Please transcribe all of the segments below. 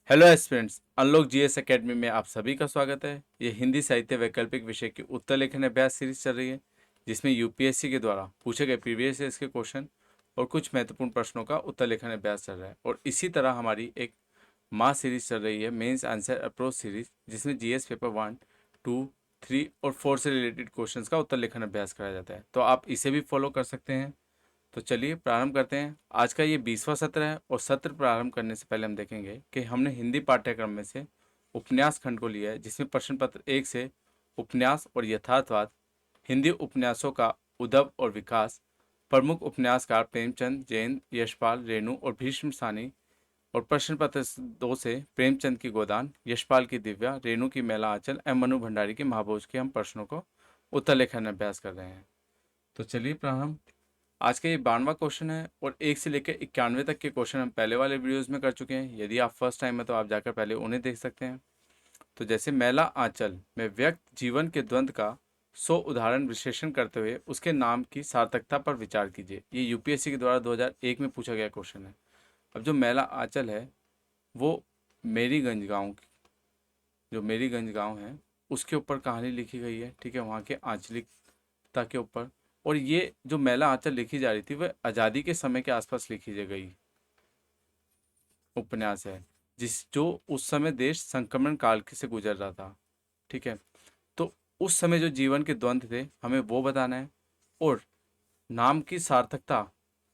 Hello aspirants, unlock GS academy में आप सभी का स्वागत है। ये हिंदी साहित्य वैकल्पिक विषय की उत्तर लेखन अभ्यास सीरीज चल रही है, जिसमें यूपीएससी के द्वारा पूछे गए प्रीवियस ईयर्स के क्वेश्चन और कुछ महत्वपूर्ण प्रश्नों का उत्तर लेखन अभ्यास चल रहा है। और इसी तरह हमारी एक मास सीरीज चल रही है, मेंस आंसर अप्रोच सीरीज, जिसमें जीएस पेपर 1, 2, 3 और 4 से रिलेटेड क्वेश्चंस का उत्तर लेखन अभ्यास कराया जाता है। तो आप इसे भी फॉलो कर सकते हैं। तो चलिए प्रारंभ करते हैं। आज का ये 20वां सत्र है और सत्र प्रारंभ करने से पहले हम देखेंगे कि हमने हिंदी पाठ्यक्रम में से उपन्यास खंड को लिया है, जिसमें प्रश्न पत्र 1 से उपन्यास और यथार्थवाद, हिंदी उपन्यासों का उद्भव और विकास, प्रमुख उपन्यासकार प्रेमचंद, जैन, यशपाल, रेणु और भीष्म सानी, और प्रश्न पत्र 2 से प्रेमचंद की गोदान, यशपाल की दिव्या, रेणु की मेला आंचल एवं मनु भंडारी की महाभोज के हम प्रश्नों को उत्तर लेखन अभ्यास कर रहे हैं। तो चलिए प्रारंभ। आज का ये 92वां क्वेश्चन है और 1 से लेकर 91 तक के क्वेश्चन हम पहले वाले वीडियोस में कर चुके हैं। यदि आप फर्स्ट टाइम है तो आप जाकर पहले उन्हें देख सकते हैं। तो जैसे मेला आंचल में व्यक्त जीवन के द्वंद्व का 100 उदाहरण विश्लेषण करते हुए उसके नाम की सार्थकता पर विचार कीजिए। ये यूपीएससी के द्वारा 2001 में पूछा गया क्वेश्चन है। अब जो मेला आंचल है वो मेरीगंज गाँव, जो मेरीगंज गाँव है उसके ऊपर कहानी लिखी गई है। ठीक है, वहाँ के आंचलिकता के ऊपर। और ये जो मेला आंचल लिखी जा रही थी वह आज़ादी के समय के आसपास लिखी जा गई उपन्यास है, जिस जो उस समय देश संक्रमण काल से गुजर रहा था। ठीक है, तो उस समय जो जीवन के द्वंद्व थे हमें वो बताना है। और नाम की सार्थकता,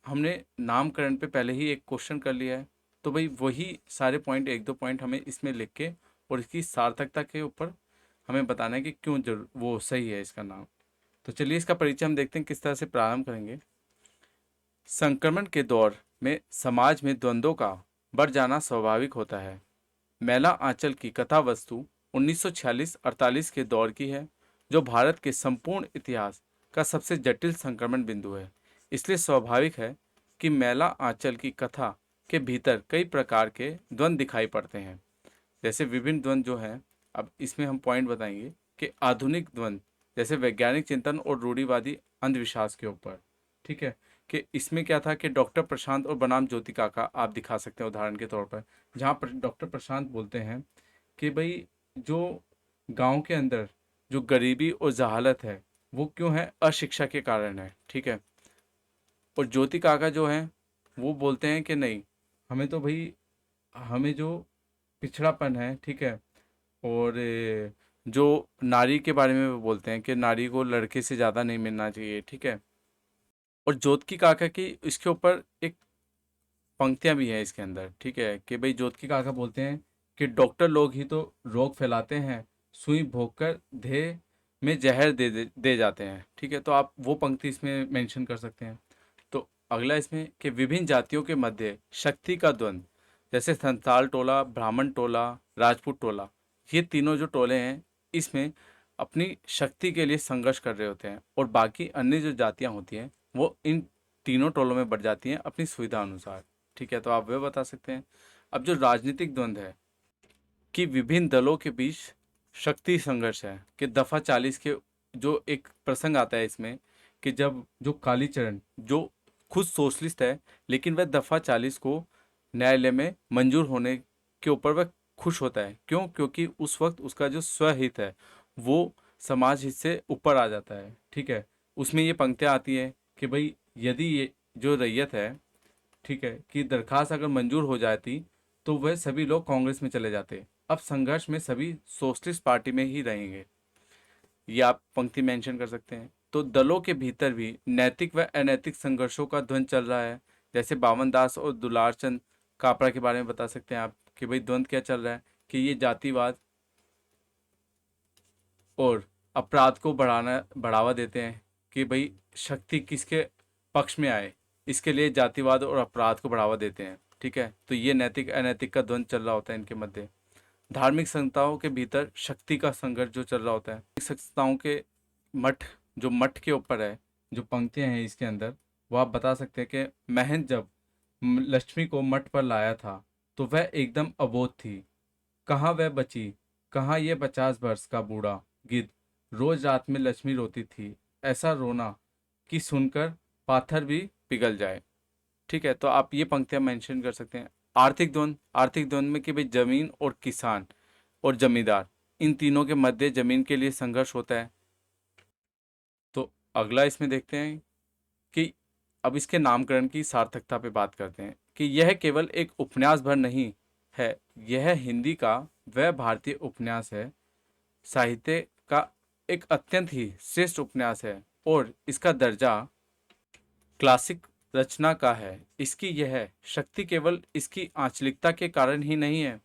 हमने नामकरण पे पहले ही एक क्वेश्चन कर लिया है, तो भाई वही सारे पॉइंट, एक दो पॉइंट हमें इसमें लिख के और इसकी सार्थकता के ऊपर हमें बताना है कि क्यों जरूर वो सही है इसका नाम। तो चलिए इसका परिचय हम देखते हैं किस तरह से प्रारंभ करेंगे। संक्रमण के दौर में समाज में द्वंद्वों का बढ़ जाना स्वाभाविक होता है। मेला आंचल की कथा वस्तु 1946-48 के दौर की है, जो भारत के संपूर्ण इतिहास का सबसे जटिल संक्रमण बिंदु है। इसलिए स्वाभाविक है कि मेला आंचल की कथा के भीतर कई प्रकार के द्वंद्व दिखाई पड़ते हैं। जैसे विभिन्न द्वंद्व जो हैं, अब इसमें हम पॉइंट बताएंगे कि आधुनिक द्वंद्व जैसे वैज्ञानिक चिंतन और रूढ़िवादी अंधविश्वास के ऊपर। ठीक है, कि इसमें क्या था कि डॉक्टर प्रशांत और बनाम ज्योति काका आप दिखा सकते हैं उदाहरण के तौर पर, जहाँ पर डॉक्टर प्रशांत बोलते हैं कि भाई जो गांव के अंदर जो गरीबी और जहालत है वो क्यों है, अशिक्षा के कारण है। ठीक है, और ज्योति काका जो है वो बोलते हैं कि नहीं, हमें तो भाई हमें जो पिछड़ापन है, ठीक है, और जो नारी के बारे में वो बोलते हैं कि नारी को लड़के से ज़्यादा नहीं मिलना चाहिए। ठीक है, और ज्योति काका की इसके ऊपर एक पंक्तियां भी हैं इसके अंदर। ठीक है, कि भाई ज्योति काका बोलते हैं कि डॉक्टर लोग ही तो रोग फैलाते हैं, सुई भोंककर देह में जहर दे जाते हैं। ठीक है, तो आप वो पंक्ति इसमें मेंशन कर सकते हैं। तो अगला इसमें कि विभिन्न जातियों के मध्य शक्ति का द्वंद्व, जैसे संथाल टोला, ब्राह्मण टोला, राजपूत टोला, ये तीनों जो टोले हैं इसमें अपनी शक्ति के लिए संघर्ष कर रहे होते हैं, और बाकी अन्य जो जातियां होती हैं वो इन तीनों टोलों में बढ़ जाती हैं अपनी सुविधा अनुसार। ठीक है, तो आप वह बता सकते हैं। अब जो राजनीतिक द्वंद्व है कि विभिन्न दलों के बीच शक्ति संघर्ष है, कि दफा 40 के जो एक प्रसंग आता है इसमें, कि जब जो कालीचरण जो खुद सोशलिस्ट है लेकिन वह दफा 40 को न्यायालय में मंजूर होने के ऊपर वह खुश होता है। क्यों? क्योंकि उस वक्त उसका जो स्वहित है वो समाज हित से ऊपर आ जाता है। ठीक है, उसमें ये पंक्तियाँ आती है कि भाई यदि ये जो रैयत है, ठीक है, कि दरखास्त अगर मंजूर हो जाती तो वह सभी लोग कांग्रेस में चले जाते। अब संघर्ष में सभी सोशलिस्ट पार्टी में ही रहेंगे। ये आप पंक्ति मेंशन कर सकते हैं। तो दलों के भीतर भी नैतिक व अनैतिक संघर्षों का द्वंद्व चल रहा है। जैसे बावन दास और दुलारचंद कापड़ा के बारे में बता सकते हैं आप कि भाई द्वंद्व क्या चल रहा है, कि ये जातिवाद और अपराध को बढ़ावा देते हैं, कि भाई शक्ति किसके पक्ष में आए, इसके लिए जातिवाद और अपराध को बढ़ावा देते हैं। ठीक है, तो ये नैतिक अनैतिक का द्वंद्व चल रहा होता है इनके मध्य। धार्मिक संस्थाओं के भीतर शक्ति का संघर्ष जो चल रहा होता है, संस्थाओं के मठ, जो मठ के ऊपर है, जो पंक्तियां हैं इसके अंदर, वो आप बता सकते हैं कि महंत जब लक्ष्मी को मठ पर लाया था तो वह एकदम अबोध थी। कहाँ वह बची, कहाँ ये 50 वर्ष का बूढ़ा गिद्ध, रोज रात में लक्ष्मी रोती थी, ऐसा रोना कि सुनकर पाथर भी पिघल जाए। ठीक है, तो आप ये पंक्तियां मेंशन कर सकते हैं। आर्थिक द्वंद्व में कि भाई जमीन और किसान और जमींदार, इन तीनों के मध्य जमीन के लिए संघर्ष होता है। तो अगला इसमें देखते हैं कि अब इसके नामकरण की सार्थकता पे बात करते हैं कि यह केवल एक उपन्यास भर नहीं है, यह हिंदी का वह भारतीय उपन्यास है, साहित्य का एक अत्यंत ही श्रेष्ठ उपन्यास है और इसका दर्जा क्लासिक रचना का है। इसकी यह शक्ति केवल इसकी आंचलिकता के कारण ही नहीं है,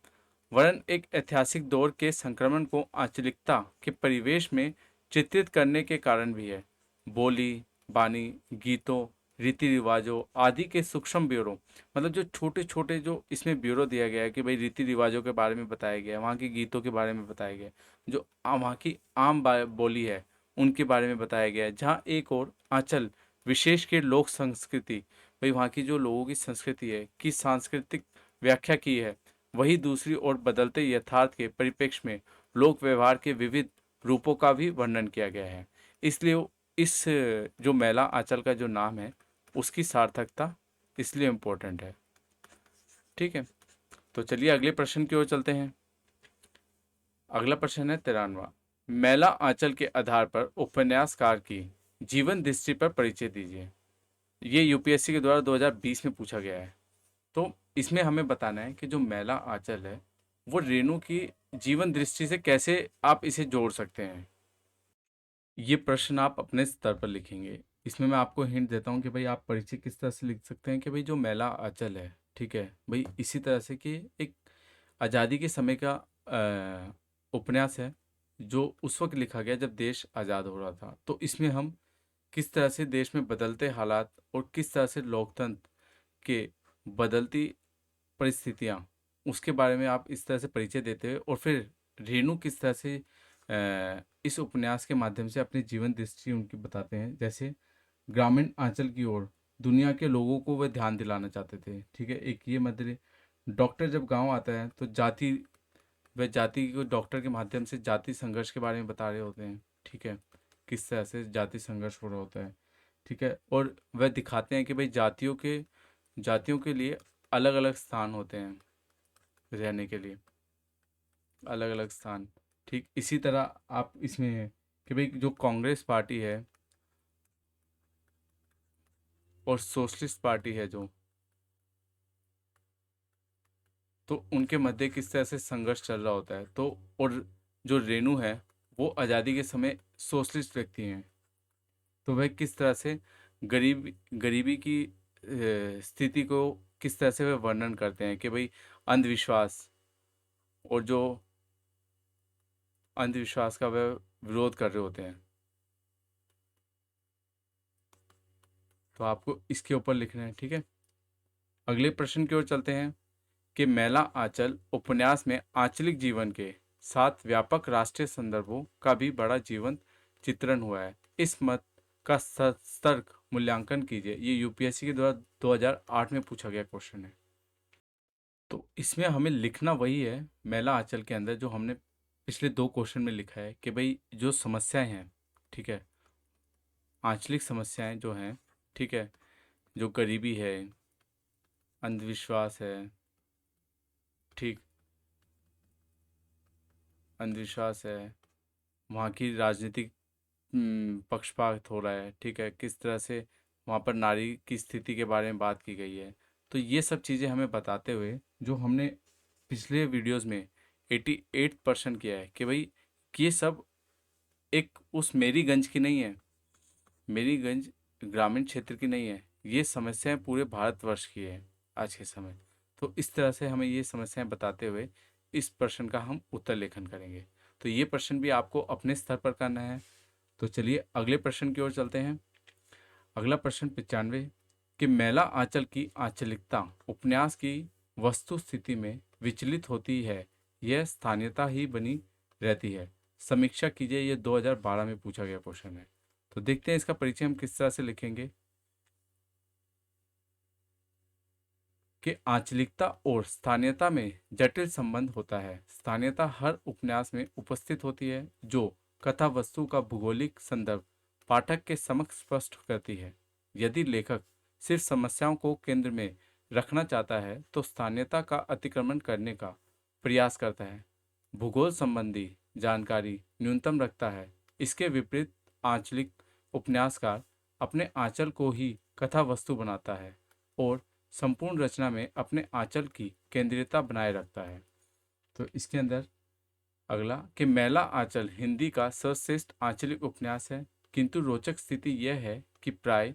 वरन एक ऐतिहासिक दौर के संक्रमण को आंचलिकता के परिवेश में चित्रित करने के कारण भी है। बोली, बानी, गीतों, रीति रिवाजों आदि के सूक्ष्म ब्यौरों, मतलब जो छोटे छोटे जो इसमें ब्यौरो दिया गया है कि भाई रीति रिवाजों के बारे में बताया गया है, वहाँ के गीतों के बारे में बताया गया है, जो वहाँ की आम बोली है उनके बारे में बताया गया है। जहाँ एक और आंचल विशेष के लोक संस्कृति, भाई वहाँ की जो लोगों की संस्कृति है की सांस्कृतिक व्याख्या की है, वही दूसरी ओर बदलते यथार्थ के परिप्रेक्ष्य में लोक व्यवहार के विविध रूपों का भी वर्णन किया गया है। इसलिए इस जो मैला आंचल का जो नाम है उसकी सार्थकता इसलिए इम्पोर्टेंट है। ठीक है, तो चलिए अगले प्रश्न की ओर चलते हैं। अगला प्रश्न है 93वां। मैला आंचल के आधार पर उपन्यासकार की जीवन दृष्टि पर परिचय दीजिए। ये यूपीएससी के द्वारा 2020 में पूछा गया है। तो इसमें हमें बताना है कि जो मैला आंचल है वो रेणु की जीवन दृष्टि से कैसे आप इसे जोड़ सकते हैं। ये प्रश्न आप अपने स्तर पर लिखेंगे। इसमें मैं आपको हिंट देता हूँ कि भाई आप परिचय किस तरह से लिख सकते हैं कि भाई जो मैला आंचल है, ठीक है भाई, इसी तरह से कि एक आज़ादी के समय का उपन्यास है जो उस वक्त लिखा गया जब देश आज़ाद हो रहा था। तो इसमें हम किस तरह से देश में बदलते हालात और किस तरह से लोकतंत्र के बदलती परिस्थितियाँ, उसके बारे में आप इस तरह से परिचय देते हुए और फिर रेणु किस तरह से इस उपन्यास के माध्यम से अपनी जीवन दृष्टि उनकी बताते हैं। जैसे ग्रामीण आंचल की ओर दुनिया के लोगों को वह ध्यान दिलाना चाहते थे। ठीक है, एक ये मध्य डॉक्टर जब गांव आता है तो जाति को डॉक्टर के माध्यम से जाति संघर्ष के बारे में बता रहे होते हैं। ठीक है, किस तरह से जाति संघर्ष हो रहा होता है। ठीक है, और वह दिखाते हैं कि भाई जातियों के लिए अलग अलग स्थान होते हैं रहने के लिए, अलग अलग स्थान। ठीक इसी तरह आप इसमें कि भाई जो कांग्रेस पार्टी है और सोशलिस्ट पार्टी है जो, तो उनके मध्य किस तरह से संघर्ष चल रहा होता है। तो और जो रेणु है वो आज़ादी के समय सोशलिस्ट व्यक्ति हैं, तो वह किस तरह से गरीबी की स्थिति को किस तरह से वह वर्णन करते हैं कि भाई अंधविश्वास और जो अंधविश्वास का वह विरोध कर रहे होते हैं। तो आपको इसके ऊपर लिखना है। ठीक है, अगले प्रश्न की ओर चलते हैं कि मैला आंचल उपन्यास में आंचलिक जीवन के साथ व्यापक राष्ट्रीय संदर्भों का भी बड़ा जीवन चित्रण हुआ है। इस मत का सतर्क मूल्यांकन कीजिए। ये यूपीएससी के द्वारा 2008 में पूछा गया क्वेश्चन है। तो इसमें हमें लिखना वही है मैला आंचल के अंदर जो हमने पिछले 2 क्वेश्चन में लिखा है कि भाई जो समस्याएं हैं, ठीक है, आंचलिक समस्याएं जो हैं, ठीक है, जो गरीबी है, अंधविश्वास है, ठीक, अंधविश्वास है, वहाँ की राजनीतिक पक्षपात हो रहा है। ठीक है, किस तरह से वहाँ पर नारी की स्थिति के बारे में बात की गई है। तो ये सब चीज़ें हमें बताते हुए जो हमने पिछले वीडियोस में 88% किया है कि भाई ये सब एक उस मेरीगंज की नहीं है, मेरीगंज ग्रामीण क्षेत्र की नहीं है, ये समस्याएं पूरे भारतवर्ष की है आज के समय। तो इस तरह से हमें ये समस्याएं बताते हुए इस प्रश्न का हम उत्तर लेखन करेंगे। तो ये प्रश्न भी आपको अपने स्तर पर करना है। तो चलिए अगले प्रश्न की ओर चलते हैं। अगला प्रश्न 95 कि मैला आंचल की आंचलिकता उपन्यास की वस्तु स्थिति में विचलित होती है, यह स्थानीयता ही बनी रहती है, समीक्षा कीजिए। यह 2012 में पूछा गया क्वेश्चन है। तो देखते हैं इसका परिचय हम किस तरह से लिखेंगे कि आंचलिकता और स्थानीयता में जटिल संबंध होता है। स्थानीयता हर उपन्यास में उपस्थित होती है जो कथा वस्तु का भूगोलिक संदर्भ पाठक के समक्ष स्पष्ट करती है। यदि लेखक सिर्फ समस्याओं को केंद्र में रखना चाहता है तो स्थानीयता का अतिक्रमण करने का प्रयास करता है। भूगोल संबंधी जानकारी न्यूनतम रखता है। इसके विपरीत आंचलिक उपन्यासकार अपने आंचल को ही कथा वस्तु बनाता है और संपूर्ण रचना में अपने आंचल की केंद्रीयता बनाए रखता है। तो इसके अंदर अगला कि मैला आंचल हिंदी का सर्वश्रेष्ठ आंचलिक उपन्यास है, किंतु रोचक स्थिति यह है कि प्राय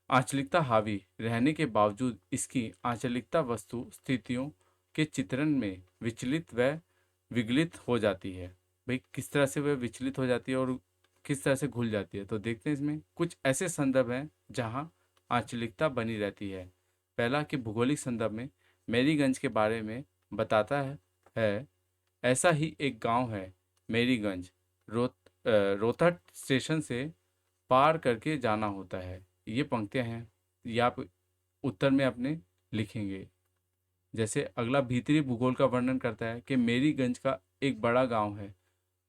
आंचलिकता हावी रहने के बावजूद इसकी आंचलिकता वस्तु स्थितियों के चित्रण में विचलित व विगलित हो जाती है। भाई किस तरह से वह विचलित हो जाती है और किस तरह से घुल जाती है, तो देखते हैं इसमें कुछ ऐसे संदर्भ हैं जहाँ आंचलिकता बनी रहती है। पहला कि भूगोलिक संदर्भ में मेरीगंज के बारे में बताता है ऐसा ही एक गांव है मेरीगंज, रोहतक स्टेशन से पार करके जाना होता है। ये पंक्तियां हैं, ये आप उत्तर में अपने लिखेंगे। जैसे अगला भीतरी भूगोल का वर्णन करता है कि मेरीगंज का एक बड़ा गांव है,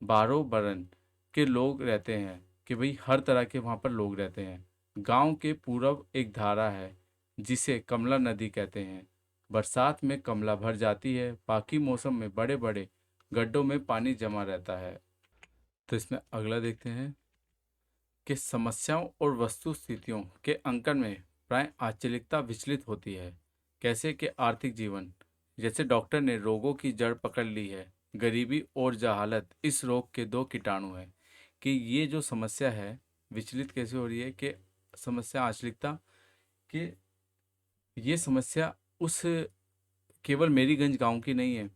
बारह बरन के लोग रहते हैं, कि भाई हर तरह के वहाँ पर लोग रहते हैं। गांव के पूरब एक धारा है जिसे कमला नदी कहते हैं। बरसात में कमला भर जाती है, बाकी मौसम में बड़े बड़े गड्ढों में पानी जमा रहता है। तो इसमें अगला देखते हैं कि समस्याओं और वस्तु स्थितियों के अंकन में प्राय आंचलिकता विचलित होती है। कैसे कि आर्थिक जीवन, जैसे डॉक्टर ने रोगों की जड़ पकड़ ली है, गरीबी और जहालत इस रोग के दो कीटाणु हैं। कि ये जो समस्या है विचलित कैसे हो रही है, कि समस्या आंचलिकता, कि ये समस्या उस केवल मेरीगंज गांव की नहीं है,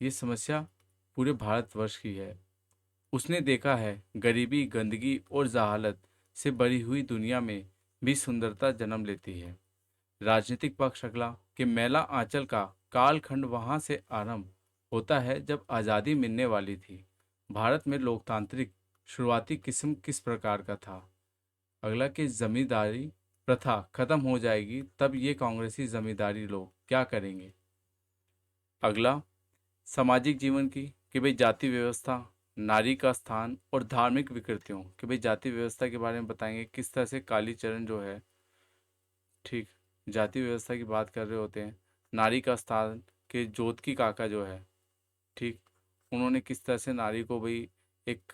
ये समस्या पूरे भारतवर्ष की है। उसने देखा है गरीबी, गंदगी और जहालत से भरी हुई दुनिया में भी सुंदरता जन्म लेती है। राजनीतिक पक्ष अगला कि मैला आंचल का कालखंड वहां से आरंभ होता है जब आज़ादी मिलने वाली थी। भारत में लोकतांत्रिक शुरुआती किस्म किस प्रकार का था। अगला कि जमींदारी प्रथा खत्म हो जाएगी तब ये कांग्रेसी जमींदारी लोग क्या करेंगे। अगला सामाजिक जीवन की, कि भाई जाति व्यवस्था, नारी का स्थान और धार्मिक विकृतियों, कि भाई जाति व्यवस्था के बारे में बताएंगे किस तरह से कालीचरण जो है, ठीक, जाति व्यवस्था की बात कर रहे होते हैं। नारी का स्थान के जोतकी काका जो है, ठीक, उन्होंने किस तरह से नारी को भाई एक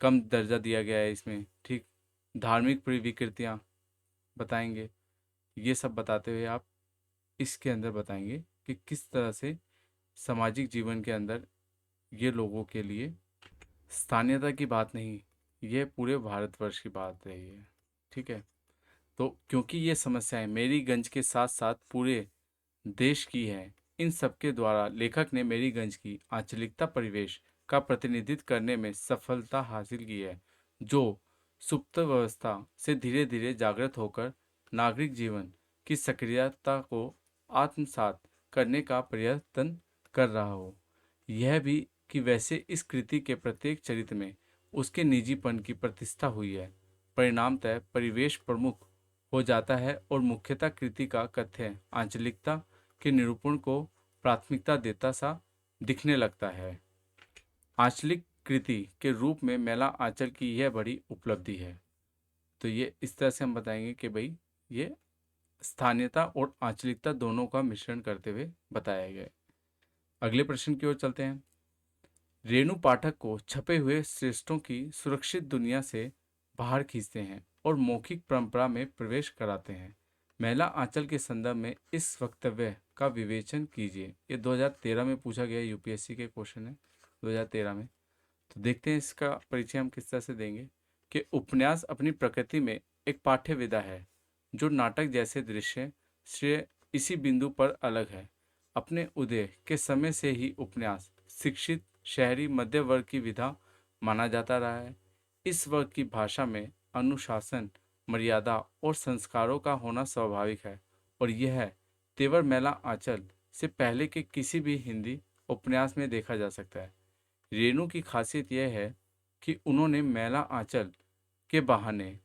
कम दर्जा दिया गया है इसमें, ठीक। धार्मिक विकृतियाँ बताएंगे। ये सब बताते हुए आप इसके अंदर बताएंगे कि किस तरह से सामाजिक जीवन के अंदर ये लोगों के लिए स्थानीयता की बात नहीं, ये पूरे भारतवर्ष की बात रही है, ठीक है। तो क्योंकि ये समस्याएं मेरीगंज के साथ साथ पूरे देश की है, इन सबके द्वारा लेखक ने मेरीगंज की आंचलिकता परिवेश का प्रतिनिधित्व करने में सफलता हासिल की है, जो सुप्त व्यवस्था से धीरे धीरे जागृत होकर नागरिक जीवन की सक्रियता को आत्मसात करने का प्रयत्न कर रहा हो। यह भी कि वैसे इस कृति के प्रत्येक चरित्र में उसके निजीपन की प्रतिष्ठा हुई है। परिणामतः परिवेश प्रमुख हो जाता है और मुख्यतः कृति का कथ्य आंचलिकता के निरूपण को प्राथमिकता देता सा दिखने लगता है। आंचलिक कृति के रूप में मैला आंचल की यह बड़ी उपलब्धि है। तो ये इस तरह से हम बताएंगे कि भाई ये स्थानीयता और आंचलिकता दोनों का मिश्रण करते हुए बताया गया है। अगले प्रश्न की ओर चलते हैं। रेणु पाठक को छपे हुए श्रेष्ठों की सुरक्षित दुनिया से बाहर खींचते हैं और मौखिक परंपरा में प्रवेश कराते हैं। मैला आंचल के संदर्भ में इस वक्तव्य का विवेचन कीजिए। ये 2013 में पूछा गया यूपीएससी के क्वेश्चन है, 2013 में। तो देखते हैं इसका परिचय हम किस तरह से देंगे कि उपन्यास अपनी प्रकृति में एक पाठ्य विधा है जो नाटक जैसे दृश्य श्रेय इसी बिंदु पर अलग है। अपने उदय के समय से ही उपन्यास शिक्षित शहरी मध्य वर्ग की विधा माना जाता रहा है। इस वर्ग की भाषा में अनुशासन, मर्यादा और संस्कारों का होना स्वाभाविक है और यह तेवर मैला आंचल से पहले के किसी भी हिंदी उपन्यास में देखा जा सकता है। रेणु की खासियत यह है कि उन्होंने मैला आंचल के बहाने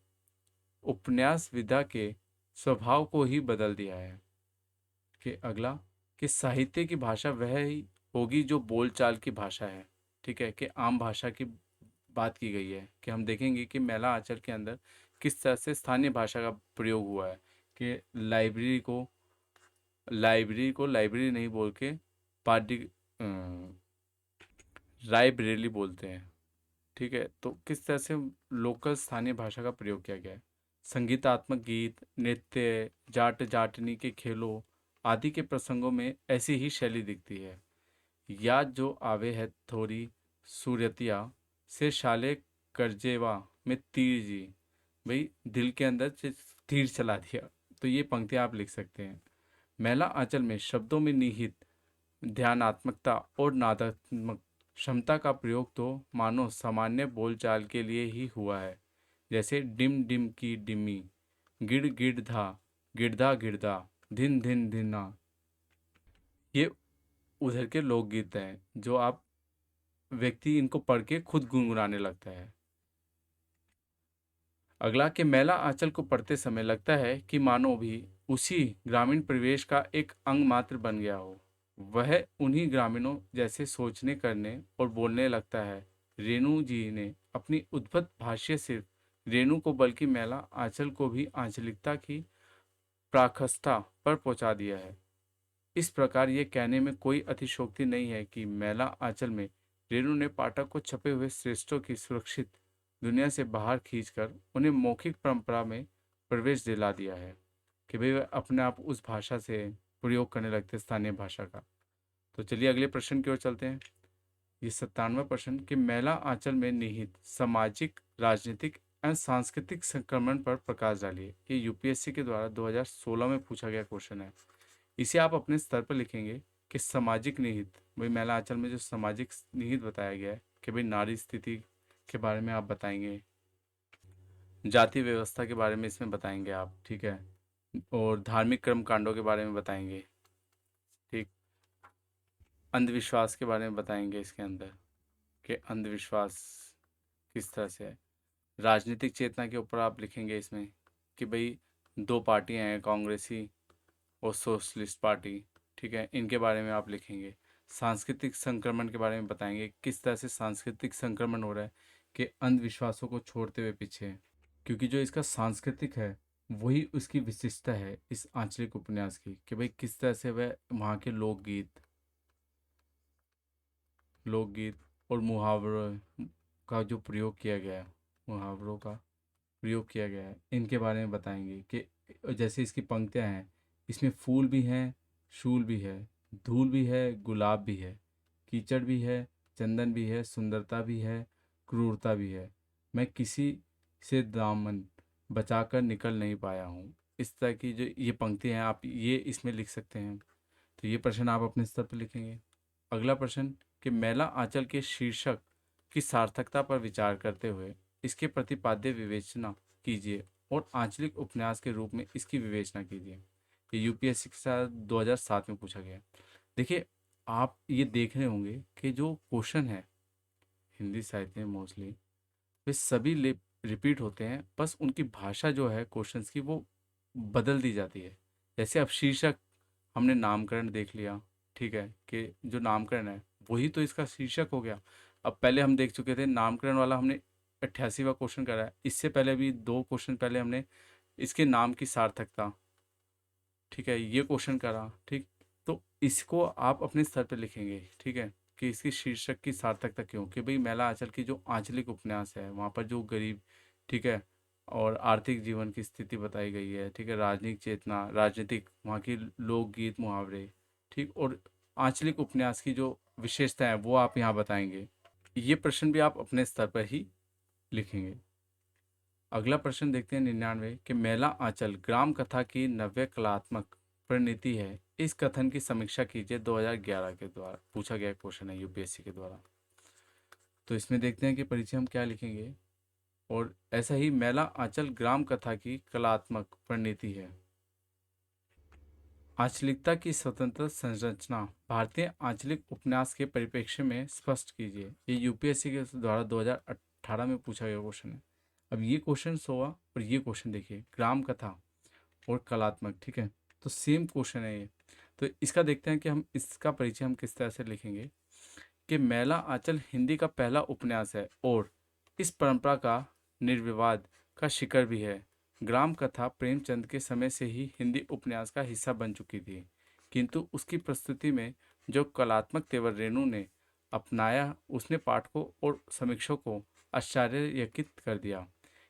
उपन्यास विधा के स्वभाव को ही बदल दिया है। कि अगला कि साहित्य की भाषा वह ही होगी जो बोलचाल की भाषा है, ठीक है, कि आम भाषा की बात की गई है। कि हम देखेंगे कि मैला आंचल के अंदर किस तरह से स्थानीय भाषा का प्रयोग हुआ है, कि लाइब्रेरी को लाइब्रेरी को लाइब्रेरी नहीं बोल के पार्टी रायबरेली बोलते हैं। ठीक है, तो किस तरह से लोकल स्थानीय भाषा का प्रयोग किया गया है। संगीतात्मक गीत, नृत्य, जाट जाटनी के खेलों आदि के प्रसंगों में ऐसी ही शैली दिखती है। याद जो आवे है थोड़ी सूरतिया से शाले करजेवा में तीर जी। भाई दिल के अंदर तीर चला दिया। तो ये पंक्तियाँ आप लिख सकते हैं। मैला आंचल में शब्दों में निहित ध्यानात्मकता और नादात्मक क्षमता का प्रयोग तो मानो सामान्य बोलचाल के लिए ही हुआ है। जैसे डिम डिम की डिमी, गिड़ गिड़धा, गिड़धा गिड़धा, धिन धिन धिना। ये उधर के लोकगीत हैं जो आप व्यक्ति इनको पढ़ के खुद गुनगुनाने लगता है। अगला कि मैला आंचल को पढ़ते समय लगता है कि मानो भी उसी ग्रामीण परिवेश का एक अंग मात्र बन गया हो। वह उन्हीं ग्रामीणों जैसे सोचने करने और बोलने लगता है। रेणु जी ने अपनी उद्भट भाष्य सिर्फ रेणु को बल्कि मैला आंचल को भी आंचलिकता की प्राकस्थता पर पहुंचा दिया है। इस प्रकार ये कहने में कोई अतिशयोक्ति नहीं है कि मैला आंचल में रेणु ने पाठक को छपे हुए श्रेष्ठों की सुरक्षित दुनिया से बाहर खींचकर उन्हें मौखिक परंपरा में प्रवेश दिला दिया है कि भाई वे अपने आप उस भाषा से प्रयोग करने लगते हैं, स्थानीय भाषा का। तो चलिए अगले प्रश्न की ओर चलते हैं। ये 97वां प्रश्न कि मैला आंचल में निहित सामाजिक, राजनीतिक एवं सांस्कृतिक संक्रमण पर प्रकाश डालिए। ये यूपीएससी के द्वारा 2016 में पूछा गया क्वेश्चन है। इसे आप अपने स्तर पर लिखेंगे कि सामाजिक निहित, भाई मैला आंचल में जो सामाजिक निहित बताया गया है कि भाई नारी स्थिति के बारे में आप बताएंगे, जाति व्यवस्था के बारे में इसमें बताएंगे आप, ठीक है, और धार्मिक कर्म कांडों के बारे में बताएंगे, ठीक, अंधविश्वास के बारे में बताएंगे इसके अंदर कि अंधविश्वास किस तरह से है। राजनीतिक चेतना के ऊपर आप लिखेंगे इसमें कि भाई दो पार्टियां हैं, कांग्रेसी और सोशलिस्ट पार्टी, ठीक है, इनके बारे में आप लिखेंगे। सांस्कृतिक संक्रमण के बारे में बताएंगे किस तरह से सांस्कृतिक संक्रमण हो रहा है कि अंधविश्वासों को छोड़ते हुए पीछे, क्योंकि जो इसका सांस्कृतिक है वही उसकी विशिष्टता है इस आंचलिक उपन्यास की कि भाई किस तरह से वह वहाँ के लोकगीत और मुहावरों का जो प्रयोग किया गया है, मुहावरों का प्रयोग किया गया है, इनके बारे में बताएंगे कि जैसे इसकी पंक्तियाँ हैं, इसमें फूल भी हैं, शूल भी है, धूल भी है, गुलाब भी है, कीचड़ भी है, चंदन भी है, सुंदरता भी है, क्रूरता भी है, मैं किसी से दामन बचाकर निकल नहीं पाया हूँ। इस तरह की जो ये पंक्ति हैं आप ये इसमें लिख सकते हैं। तो ये प्रश्न आप अपने स्तर पर लिखेंगे। अगला प्रश्न कि मैला आंचल के शीर्षक की सार्थकता पर विचार करते हुए इसके प्रतिपाद्य विवेचना कीजिए और आंचलिक उपन्यास के रूप में इसकी विवेचना कीजिए। ये यूपीएससी के साथ 2007 में पूछा गया। देखिए आप ये देख रहे होंगे कि जो क्वेश्चन है हिंदी साहित्य में मोस्टली वे सभी रिपीट होते हैं, बस उनकी भाषा जो है क्वेश्चंस की वो बदल दी जाती है। जैसे अब शीर्षक हमने नामकरण देख लिया, ठीक है, कि जो नामकरण है वही तो इसका शीर्षक हो गया। अब पहले हम देख चुके थे नामकरण वाला, हमने 88वां क्वेश्चन करा है। इससे पहले भी 2 क्वेश्चन पहले हमने इसके नाम की सार्थकता, ठीक है, ये क्वेश्चन करा, ठीक। तो इसको आप अपने स्तर पे लिखेंगे, ठीक है, कि इसकी शीर्षक की सार्थकता क्यों, कि भाई मैला आंचल की जो आंचलिक उपन्यास है वहाँ पर जो गरीब, ठीक है, और आर्थिक जीवन की स्थिति बताई गई है, ठीक है, राजनीतिक चेतना, राजनीतिक वहाँ की लोकगीत मुहावरे, ठीक, और आंचलिक उपन्यास की जो विशेषता है वो आप यहाँ बताएंगे। ये प्रश्न भी आप अपने स्तर पर ही लिखेंगे। अगला प्रश्न देखते हैं 99 कि मैला आंचल ग्राम कथा की नव्य कलात्मक परिणति है, इस कथन की समीक्षा कीजिए। 2011 के द्वारा पूछा गया क्वेश्चन है यूपीएससी के द्वारा। तो इसमें देखते हैं कि परिचय हम क्या लिखेंगे। और ऐसा ही मैला आंचल ग्राम कथा की कलात्मक परिणति है। आंचलिकता की स्वतंत्र संरचना भारतीय आंचलिक उपन्यास के परिप्रेक्ष्य में स्पष्ट कीजिए। ये यूपीएससी के द्वारा 2018 में पूछा गया क्वेश्चन है। अब ये क्वेश्चन 16 और ये क्वेश्चन देखिए, ग्राम कथा और कलात्मक, ठीक है, तो सेम क्वेश्चन है ये। तो इसका देखते हैं कि हम इसका परिचय हम किस तरह से लिखेंगे कि मैला आंचल हिंदी का पहला उपन्यास है और इस परंपरा का निर्विवाद का शिखर भी है। ग्राम कथा प्रेमचंद के समय से ही हिंदी उपन्यास का हिस्सा बन चुकी थी। किंतु उसकी प्रस्तुति में जो कलात्मक तेवर रेणु ने अपनाया उसने पाठकों और समीक्षकों को आश्चर्यचकित कर दिया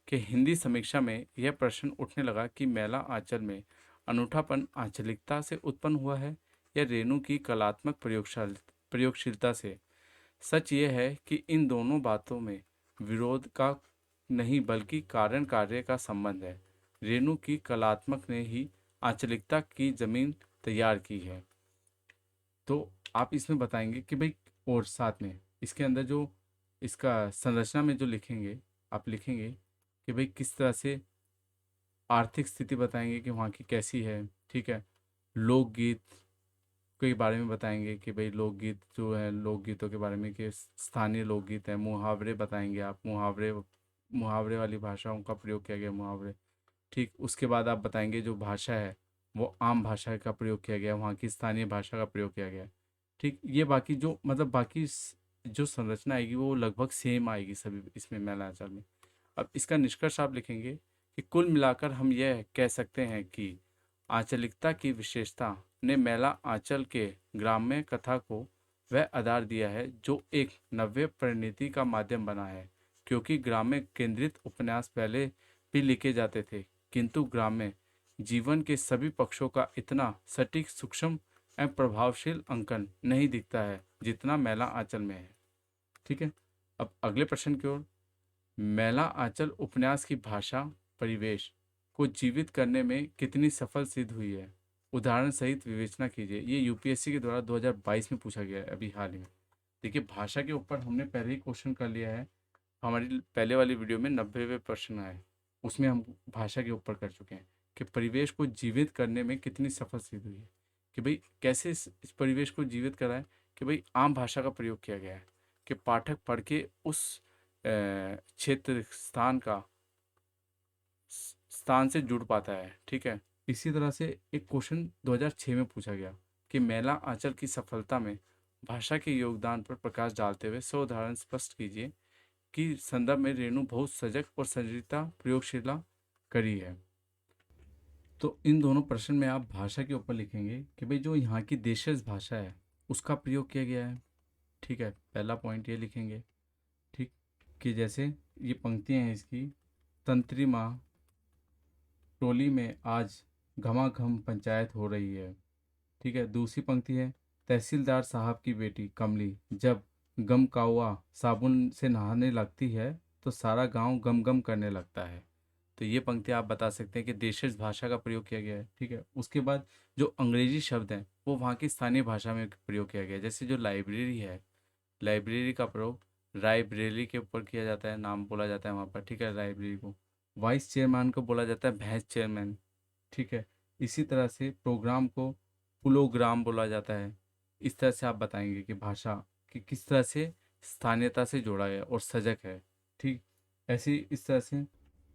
कि हिंदी समीक्षा में यह प्रश्न उठने लगा कि मैला आंचल में अनूठापन आंचलिकता से उत्पन्न हुआ है या रेणु की कलात्मक प्रयोगशीलता से। सच यह है कि इन दोनों बातों में विरोध का नहीं बल्कि कारण कार्य का संबंध है। रेणु की कलात्मक ने ही आंचलिकता की जमीन तैयार की है। तो आप इसमें बताएंगे कि भाई, और साथ में इसके अंदर जो इसका संरचना में जो लिखेंगे, आप लिखेंगे कि भाई किस तरह से आर्थिक स्थिति बताएंगे कि वहाँ की कैसी है, ठीक है। लोकगीत के बारे में बताएंगे कि भाई लोकगीत जो है, लोकगीतों के बारे में कि स्थानीय लोकगीत है। मुहावरे बताएंगे आप, मुहावरे मुहावरे वाली भाषाओं का प्रयोग किया गया, मुहावरे, ठीक। उसके बाद आप बताएंगे जो भाषा है वो आम भाषा का प्रयोग किया गया, वहाँ की स्थानीय भाषा का प्रयोग किया गया, ठीक। ये बाकी जो मतलब बाकी जो संरचना आएगी वो लगभग सेम आएगी सभी इसमें मैलांचल में। अब इसका निष्कर्ष आप लिखेंगे कि कुल मिलाकर हम यह कह सकते हैं कि आंचलिकता की विशेषता ने मैला आंचल के ग्राम्य कथा को वह आधार दिया है जो एक नव्य परिणति का माध्यम बना है। क्योंकि ग्राम्य केंद्रित उपन्यास पहले भी लिखे जाते थे, किंतु ग्राम्य जीवन के सभी पक्षों का इतना सटीक, सूक्ष्म एवं प्रभावशील अंकन नहीं दिखता है जितना मैला आंचल में है, ठीक है। अब अगले प्रश्न की ओर। मैला आंचल उपन्यास की भाषा परिवेश को जीवित करने में कितनी सफल सिद्ध हुई है, उदाहरण सहित विवेचना कीजिए। ये यूपीएससी के द्वारा 2022 में पूछा गया है, अभी हाल ही में। देखिए, भाषा के ऊपर हमने पहले ही क्वेश्चन कर लिया है। हमारी पहले वाली वीडियो में 90वें प्रश्न आए, उसमें हम भाषा के ऊपर कर चुके हैं कि परिवेश को जीवित करने में कितनी सफल सिद्ध हुई है। कि भाई कैसे इस परिवेश को जीवित कराएं, कि भाई आम भाषा का प्रयोग किया गया है कि पाठक पढ़ के उस क्षेत्र स्थान से जुड़ पाता है, ठीक है। इसी तरह से एक क्वेश्चन 2006 में पूछा गया कि मैला आंचल की सफलता में भाषा के योगदान पर प्रकाश डालते हुए 100 उदाहरण स्पष्ट कीजिए कि संदर्भ में रेणु बहुत सजग और संजीता प्रयोगशीला करी है। तो इन दोनों प्रश्न में आप भाषा के ऊपर लिखेंगे कि भाई जो यहाँ की देशज भाषा है उसका प्रयोग किया गया है, ठीक है। पहला पॉइंट ये लिखेंगे, ठीक, कि जैसे ये पंक्तियाँ हैं इसकी, तंत्री माँ टोली में आज घमाघम पंचायत हो रही है, ठीक है। दूसरी पंक्ति है, तहसीलदार साहब की बेटी कमली जब गम कावा साबुन से नहाने लगती है तो सारा गांव गम गम करने लगता है। तो ये पंक्ति आप बता सकते हैं कि देशज भाषा का प्रयोग किया गया है, ठीक है। उसके बाद जो अंग्रेजी शब्द हैं वो वहाँ की स्थानीय भाषा में प्रयोग किया गया है। जैसे जो लाइब्रेरी है, लाइब्रेरी का प्रयोग रायब्रेली के ऊपर किया जाता है, नाम बोला जाता है वहाँ पर, ठीक है, लाइब्रेरी को। वाइस चेयरमैन को बोला जाता है भैंस चेयरमैन, ठीक है। इसी तरह से प्रोग्राम को पुलोग्राम बोला जाता है। इस तरह से आप बताएंगे कि भाषा कि किस तरह से स्थानीयता से जोड़ा है और सजग है, ठीक। ऐसे इस तरह से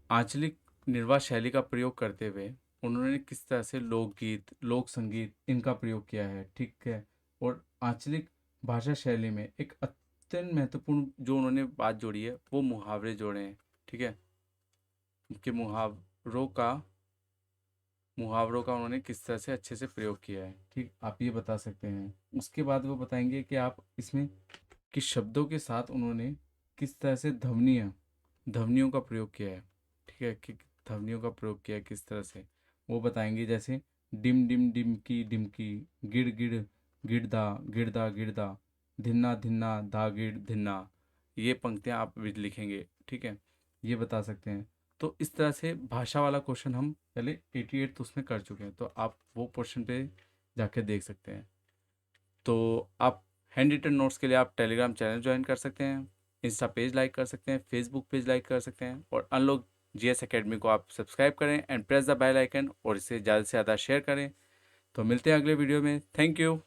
आंचलिक निर्वाह शैली का प्रयोग करते हुए उन्होंने किस तरह से लोकगीत, लोक संगीत इनका प्रयोग किया है, ठीक है। और आंचलिक भाषा शैली में एक अत्यंत महत्वपूर्ण जो उन्होंने बात जोड़ी है वो मुहावरे जोड़े हैं, ठीक है। कि मुहावरों का उन्होंने किस तरह से अच्छे से प्रयोग किया है, ठीक। आप ये बता सकते हैं। उसके बाद वो बताएंगे कि आप इसमें किस शब्दों के साथ उन्होंने किस तरह से ध्वनियों का प्रयोग किया है, ठीक है, कि ध्वनियों का प्रयोग किया है किस तरह से, वो बताएंगे। जैसे डिम डिम डिमकी डिमकी, गिड़ गिड़ गिड़दा गिड़दा गिड़दा, धिन्ना धिन्ना धा गिड़ धिन्ना। ये पंक्तियाँ आप भी लिखेंगे, ठीक है, ये बता सकते हैं। तो इस तरह से भाषा वाला क्वेश्चन हम पहले 88 तो उसमें कर चुके हैं, तो आप वो क्वेश्चन पे जाके देख सकते हैं। तो आप हैंड रिटन नोट्स के लिए आप टेलीग्राम चैनल ज्वाइन कर सकते हैं, इंस्टा पेज लाइक कर सकते हैं, फेसबुक पेज लाइक कर सकते हैं, और अनलॉक जीएस एकेडमी को आप सब्सक्राइब करें and press the bell icon और इसे ज़्यादा से ज़्यादा शेयर करें। तो मिलते हैं अगले वीडियो में। Thank you.